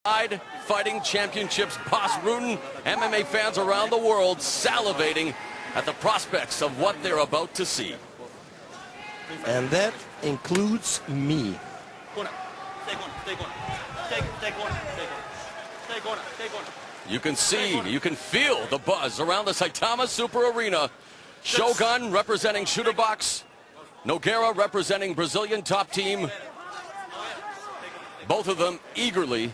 Fighting Championships, Boss Rudin, MMA fans around the world salivating at the prospects of what they're about to see. And that includes me. You can see, you can feel the buzz around the Saitama Super Arena. Shogun representing Shooter Box, Nogueira representing Brazilian top team. Both of them eagerly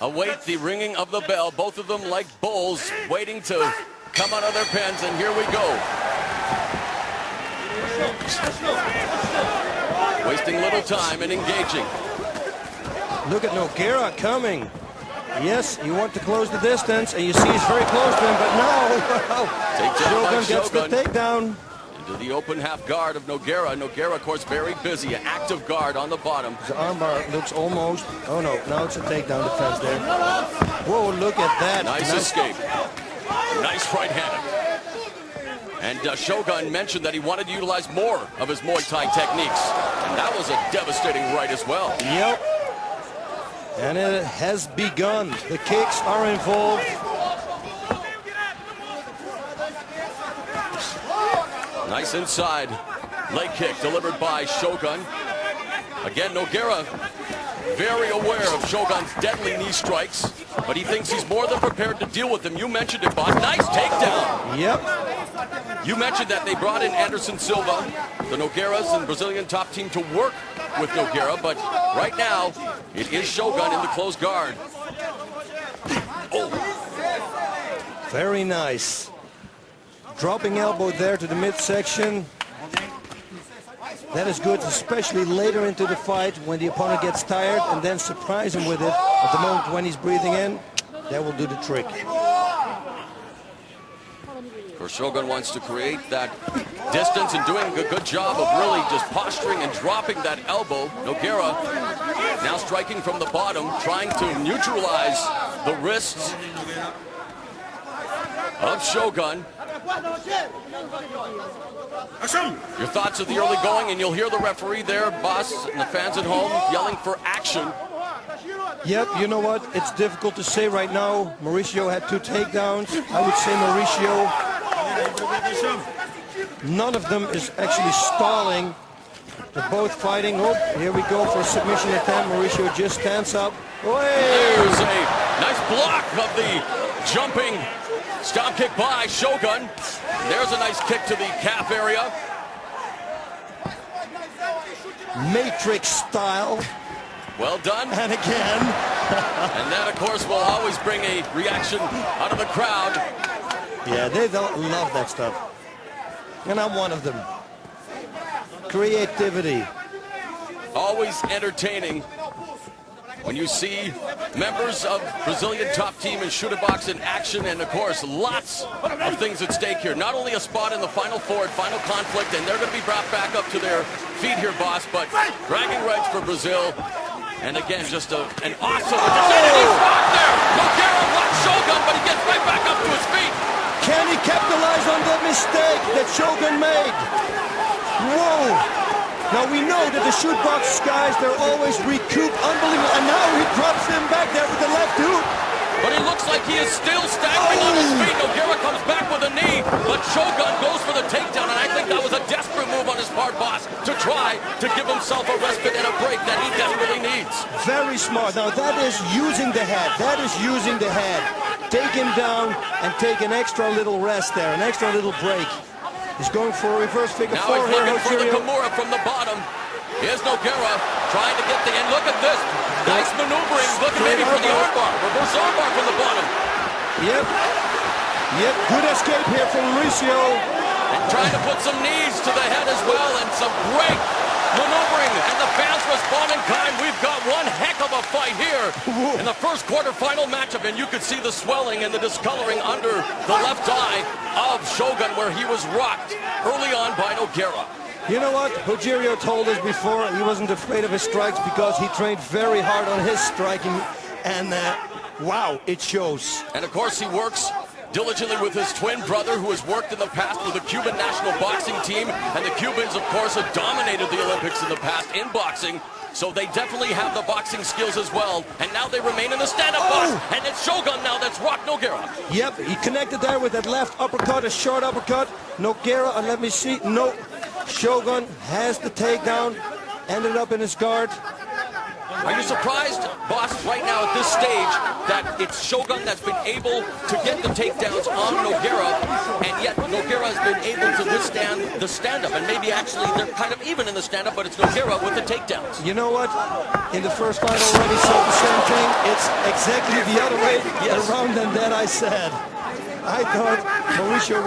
await the ringing of the bell. Both of them like bulls waiting to come out of their pens, and here we go. Wasting little time and engaging. Look at Nogueira coming. Yes, you want to close the distance, and you see he's very close to him, but no. Shogun gets the takedown. Into the open half guard of Nogueira. Nogueira, of course, very busy. An active guard on the bottom. The armbar looks almost... Oh, no. Now it's a takedown defense there. Whoa, look at that. Nice escape. Nice right-handed. And Shogun mentioned that he wanted to utilize more of his Muay Thai techniques. And that was a devastating right as well. Yep. And it has begun. The kicks are involved. Nice inside leg kick delivered by Shogun. Again, Nogueira very aware of Shogun's deadly knee strikes, but he thinks he's more than prepared to deal with them. You mentioned it, Bob. Nice takedown. Yep. You mentioned that they brought in Anderson Silva, the Nogueiras and Brazilian top team, to work with Nogueira, but right now it is Shogun in the closed guard. Oh. Very nice. Dropping elbow there to the midsection. That is good, especially later into the fight when the opponent gets tired, and then surprise him with it at the moment when he's breathing in. That will do the trick. Of course, Shogun wants to create that distance and doing a good job of really just posturing and dropping that elbow. Nogueira now striking from the bottom, trying to neutralize the wrists of Shogun. Your thoughts of the early going, and you'll hear the referee there, Boss, and the fans at home yelling for action. Yep, you know what? It's difficult to say right now. Mauricio had 2 takedowns. I would say Mauricio, none of them is actually stalling. They're both fighting. Oh, here we go for a submission attempt. Mauricio just stands up. There's a nice block of the jumping stomp kick by Shogun. There's a nice kick to the calf area. Matrix style. Well done. And again. And that, of course, will always bring a reaction out of the crowd. Yeah, they don't love that stuff. And I'm one of them. Creativity. Always entertaining when you see members of Brazilian top team and Shooter Box in action, and of course lots of things at stake here. Not only a spot in the Final Four and Final Conflict, and they're going to be brought back up to their feet here, Boss, but bragging rights for Brazil. And again, just an awesome spot there. Nogueira blocks Shogun, but he gets right back up to his feet. Can he capitalize on the mistake that Shogun made? Whoa. Now we know that the Shoot Box guys, they're always recouped, unbelievable, and now he drops him back there with the left hook. But he looks like he is still staggering on his feet. Nogueira comes back with a knee, but Shogun goes for the takedown, and I think that was a desperate move on his part, Boss, to try to give himself a respite and a break that he desperately needs. Very smart. Now that is using the head. That is using the head. Take him down and take an extra little rest there, an extra little break. He's going for a reverse figure now 4 he's here. looking for the Kimura from the bottom. Here's Nogueira trying to get the end. Look at this. Nice maneuvering. Looking maybe for the armbar. Reverse armbar from the bottom. Yep. Yep. Good escape here from Mauricio. And trying to put some knees to the head as well, and some great maneuvering. And the fans respond in kind. We've got one heck of a fight here in the first quarterfinal matchup, and you could see the swelling and the discoloring under the left eye of Shogun, where he was rocked early on by Nogueira. You know what? Rogerio told us before he wasn't afraid of his strikes because he trained very hard on his striking, and wow, it shows. And of course he works diligently with his twin brother, who has worked in the past with the Cuban national boxing team. And the Cubans, of course, have dominated the Olympics in the past in boxing. So they definitely have the boxing skills as well. And now they remain in the stand-up box. And it's Shogun now that's rocked Nogueira. Yep, he connected there with that left uppercut, a short uppercut. Nogueira, and let me see. No, Shogun has the takedown. Ended up in his guard. Are you surprised, boss, right now at this stage, that it's Shogun that's been able to get the takedowns on Nogueira, and yet Nogueira has been able to withstand the stand-up, and maybe actually they're kind of even in the stand-up, but it's Nogueira with the takedowns. You know what? In the first fight already said the same thing. It's exactly the other way around than that I said. I thought Mauricio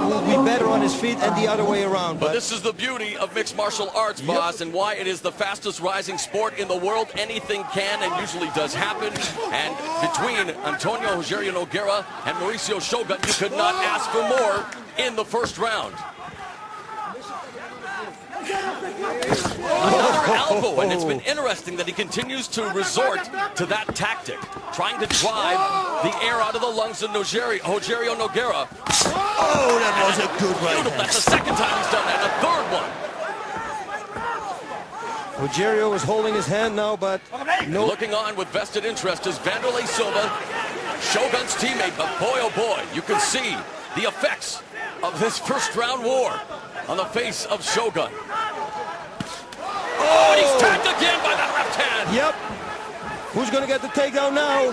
will be better on his feet and the other way around. But this is the beauty of mixed martial arts, boss, and why it is the fastest rising sport in the world. Anything can and usually does happen. And between Antonio Rogerio Nogueira and Mauricio Shogun, you could not ask for more in the first round. Another elbow, and it's been interesting that he continues to resort to that tactic, trying to drive the air out of the lungs of Rogerio Nogueira. Oh, that was a good right hand. That's the second time he's done that, and a third one. Rogerio was holding his hand now, but no. Looking on with vested interest is Vanderlei Silva, Shogun's teammate, but boy, oh boy, you can see the effects of this first round war on the face of Shogun. Oh, and he's tagged again by that left hand. Yep. Who's going to get the takedown now?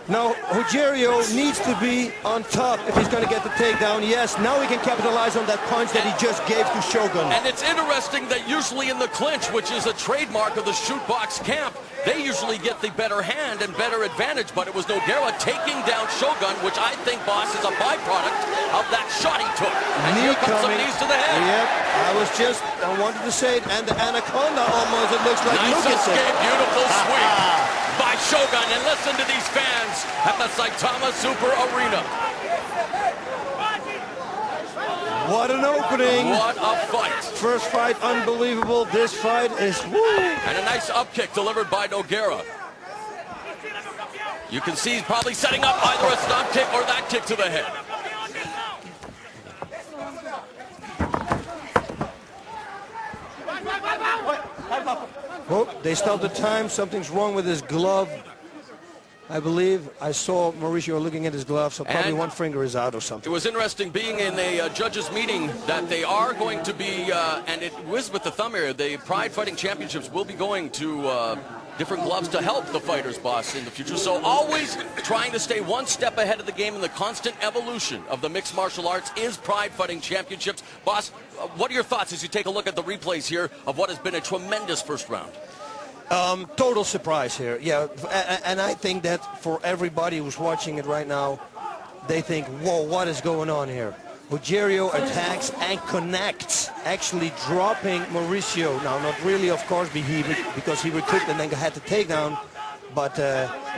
Now, Rogerio needs to be on top if he's going to get the takedown. Yes, now he can capitalize on that punch that he just gave to Shogun. And it's interesting that usually in the clinch, which is a trademark of the shoot box camp, they usually get the better hand and better advantage, but it was Nogueira taking down Shogun, which I think, boss, is a byproduct of that shot he took. And here comes some knees to the head. Yep, I wanted to say it, and the anaconda almost, it looks like. Nice escape, beautiful sweep by Shogun, and listen to these fans at the Saitama Super Arena. What an opening. What a fight. First fight, unbelievable. This fight is woo. And a nice up kick delivered by Nogueira. You can see he's probably setting up either a stomp kick or that kick to the head. Oh, they stopped the time. Something's wrong with his glove. I believe I saw Mauricio looking at his glove, so probably one finger is out or something. It was interesting being in a judges meeting that they are going to be, and it was with the thumb area, the Pride Fighting Championships will be going to different gloves to help the fighters, boss, in the future. So always trying to stay one step ahead of the game, and the constant evolution of the mixed martial arts is Pride Fighting Championships. Boss, what are your thoughts as you take a look at the replays here of what has been a tremendous first round? Total surprise here, yeah, and I think that for everybody who's watching it right now, they think, whoa, what is going on here? Rogerio attacks and connects, actually dropping Mauricio. Now, not really, of course, because he recouped and then had the takedown, but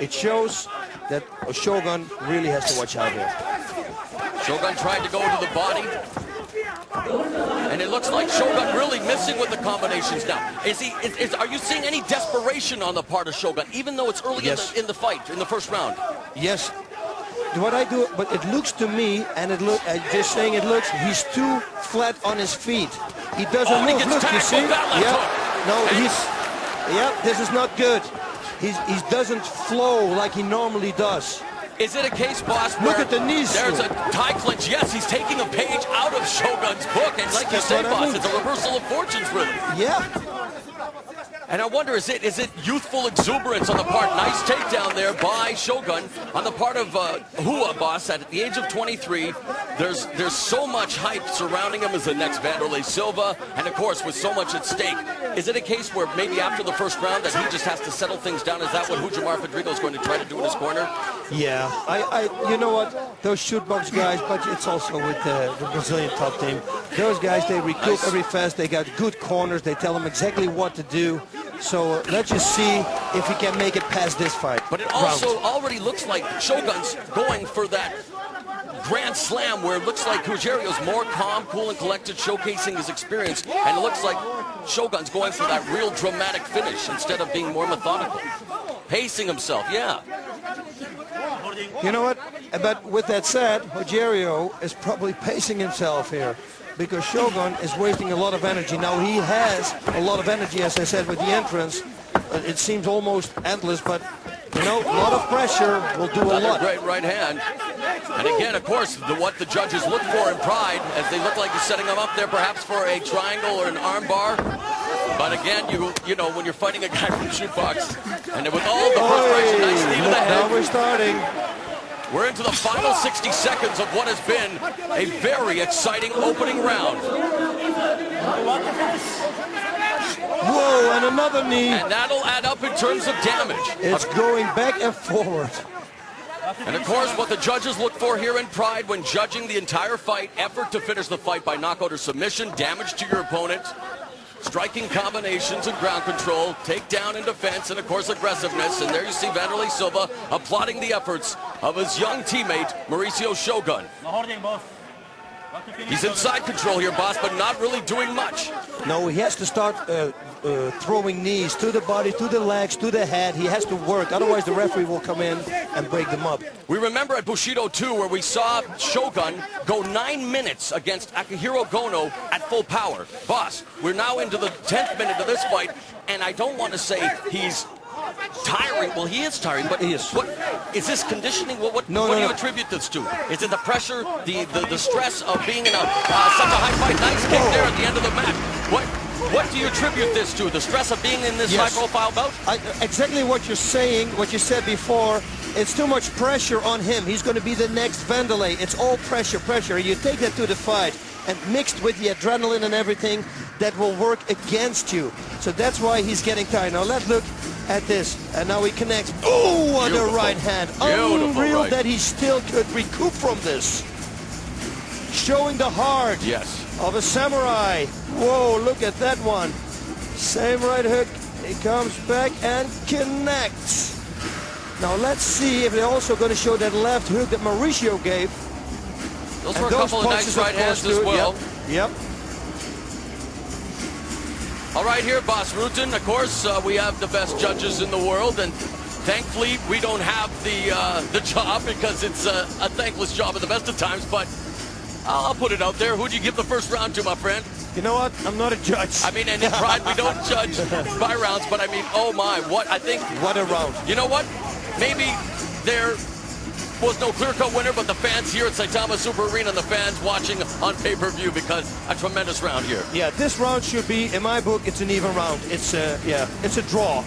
it shows that Shogun really has to watch out here. Shogun tried to go to the body. And it looks like Shogun really missing with the combinations now. Are you seeing any desperation on the part of Shogun, even though it's early in the fight, in the first round? Yes. What I do, but it looks to me, and just saying it looks, he's too flat on his feet. He doesn't move. Look, you see? This is not good. He doesn't flow like he normally does. Is it a case, boss, where look at the knees. There's a tie clinch? Yes, he's taking a page out of Shogun's book, and like you say, boss, it's a reversal of fortunes, really. Yeah. And I wonder, is it youthful exuberance on the part? Nice takedown there by Shogun on the part of Hua, boss. At the age of 23, there's so much hype surrounding him as the next Vanderlei Silva, and of course with so much at stake. Is it a case where maybe after the first round that he just has to settle things down? Is that what Rujamar Fedrigo is going to try to do in his corner? Yeah, you know what? Those shootbox guys, but it's also with the Brazilian top team. Those guys, they recoup every fast. They got good corners. They tell them exactly what to do. So let's just see if he can make it past this fight. But it also already looks like Shogun's going for that grand slam where it looks like Rogerio's more calm, cool, and collected, showcasing his experience. And it looks like Shogun's going for that real dramatic finish instead of being more methodical. Pacing himself, yeah. You know what? But with that said, Rogerio is probably pacing himself here. because Shogun is wasting a lot of energy. Now he has a lot of energy, as I said, with the entrance. It seems almost endless, but you know, a lot of pressure will do a lot. Great right hand. And again, of course, what the judges look for in Pride, as they look like he's setting them up there perhaps for a triangle or an arm bar. But again, you know, when you're fighting a guy from shootbox, and with all the perspiration, nice knee to the head. Now we're starting. We're into the final 60 seconds of what has been a very exciting opening round. Whoa, and another knee. And that'll add up in terms of damage. It's going back and forward. And of course, what the judges look for here in Pride when judging the entire fight, effort to finish the fight by knockout or submission, damage to your opponent, striking combinations and ground control, takedown and defense, and of course aggressiveness. And there you see Wanderlei Silva applauding the efforts of his young teammate, Mauricio Shogun. He's inside control here, boss, but not really doing much. No, he has to start throwing knees to the body, to the legs, to the head. He has to work, otherwise the referee will come in and break them up. We remember at Bushido 2 where we saw Shogun go 9 minutes against Akihiro Gono at full power. Boss, we're now into the 10th minute of this fight, and I don't want to say he's tiring. Well, he is tiring, but he is. What is this conditioning? What do you attribute this to? Is it the pressure, the stress of being in such a high fight? Nice kick there at the end of the match. What do you attribute this to? The stress of being in this high-profile bout? Exactly what you're saying, what you said before. It's too much pressure on him. He's going to be the next Wanderlei. It's all pressure, pressure. You take that to the fight, and mixed with the adrenaline and everything, that will work against you. So that's why he's getting tired. Now let's look at this. And now he connects. Oh, what a right hand. Unreal that he still could recoup from this. Showing the heart of a samurai. Whoa, look at that one. Same right hook. He comes back and connects. Now let's see if they're also going to show that left hook that Mauricio gave. Those were a couple of nice right hands as well. Yep. All right, here, Boss Rutan. Of course, we have the best judges in the world, and thankfully we don't have the job because it's a thankless job at the best of times. But I'll put it out there. Who'd you give the first round to, my friend? You know what? I'm not a judge. I mean, and in Pride we don't judge by rounds, but I mean, oh my, what a round. You know what? Maybe there was no clear-cut winner, but the fans here at Saitama Super Arena and the fans watching on pay-per-view, because a tremendous round here. Yeah, this round should be, in my book, it's an even round. It's it's a draw.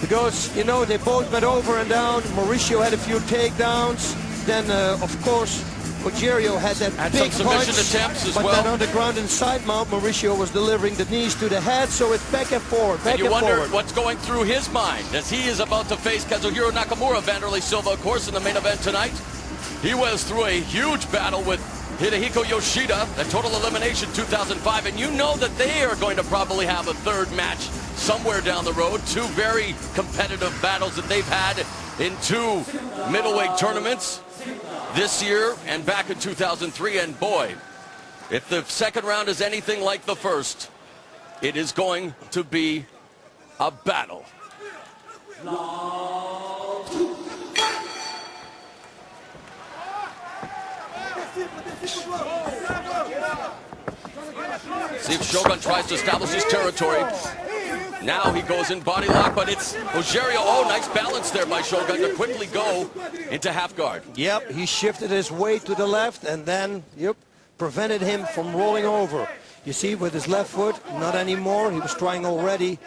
Because, you know, they both went over and down. Mauricio had a few takedowns. Then, of course, Rogerio had that big some submission attempts as well. But then on the ground in side mount, Mauricio was delivering the knees to the head, so it's back and forward, and you wonder what's going through his mind as he is about to face Kazuhiro Nakamura. Wanderlei Silva, of course, in the main event tonight. He was through a huge battle with Hidehiko Yoshida, a total elimination 2005, and you know that they are going to probably have a third match somewhere down the road. Two very competitive battles that they've had in two middleweight tournaments this year and back in 2003, and boy, if the second round is anything like the first, it is going to be a battle. See if Shogun tries to establish his territory. Now he goes in body lock, but it's Rogerio. Oh, nice balance there by Shogun to quickly go into half guard. Yep, he shifted his weight to the left and then, prevented him from rolling over. You see, with his left foot, not anymore. He was trying already